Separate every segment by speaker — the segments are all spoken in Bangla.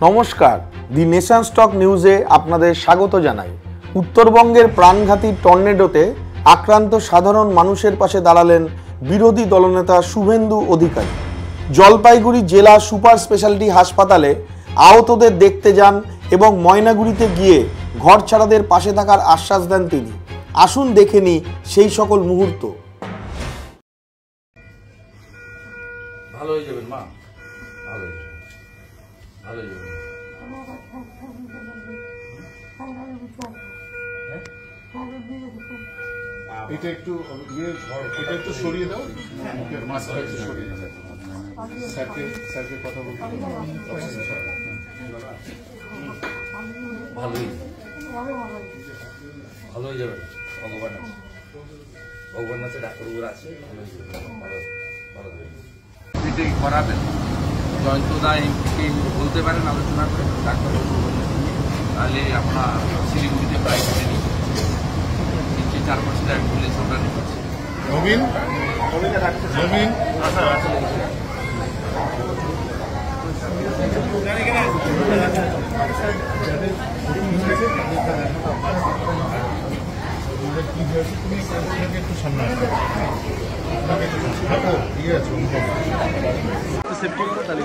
Speaker 1: নমস্কার, দি নেশন স্টক নিউজে আপনাদের স্বাগত জানাই। উত্তরবঙ্গের প্রাণঘাতী টর্নেডোতে আক্রান্ত সাধারণ মানুষের পাশে দাঁড়ালেন বিরোধী দলনেতা শুভেন্দু অধিকারী। জলপাইগুড়ি জেলা সুপার স্পেশালিটি হাসপাতালে আহতদের দেখতে যান এবং ময়নাগুড়িতে গিয়ে ঘর ছাড়াদের পাশে থাকার আশ্বাস দেন তিনি। আসুন দেখে নিই সেই সকল মুহূর্ত।
Speaker 2: ভালো হয়ে যাবেন মা, ভালো হয়ে যাবেন, ভালো হয়ে যাবেন।
Speaker 3: এটা একটু এটা একটু সরিয়ে দাও, মাস্কটা একটু সরিয়ে দাও। স্যারকে কথা বলতে
Speaker 2: ভালো হয়ে যাবেন, ভগবান আছে, ভগবান আছে, ডাক্তারবাবুরা আছে, ভালো হয়ে যাবেন, ভালো হয়ে যাবেন। মিটিং করাবেন, জয়ন্তদা এমপিকে বলতে পারেন আলোচনা করে ডাক্তারবাবু, তাহলে আপনার শিলিগুড়িতে প্রাইভেটে নিয়ে 4-5 অ্যাম্বুলেন্স আমরা নিচ্ছি।
Speaker 3: নবীন একটু সামনে ঠিক আছে। সেফটি করো তাহলে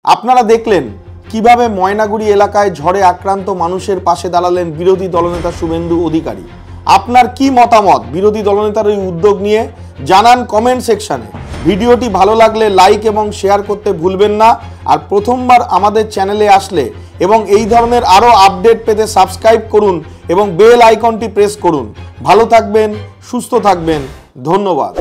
Speaker 1: আপনারা দেখলেন কিভাবে ময়নাগুড়ি এলাকায় ঝড়ে আক্রান্ত মানুষের পাশে দাঁড়ালেন বিরোধী দলনেতা শুভেন্দু অধিকারী। আপনার কি মতামত বিরোধী দলনেতার এই উদ্যোগ নিয়ে জানান কমেন্ট সেকশনে। ভিডিওটি ভালো লাগলে লাইক এবং শেয়ার করতে ভুলবেন না। আর প্রথমবার আমাদের চ্যানেলে আসলে এবং এই ধরনের আরও আপডেট পেতে সাবস্ক্রাইব করুন এবং বেল আইকনটি প্রেস করুন। ভালো থাকবেন, সুস্থ থাকবেন, ধন্যবাদ।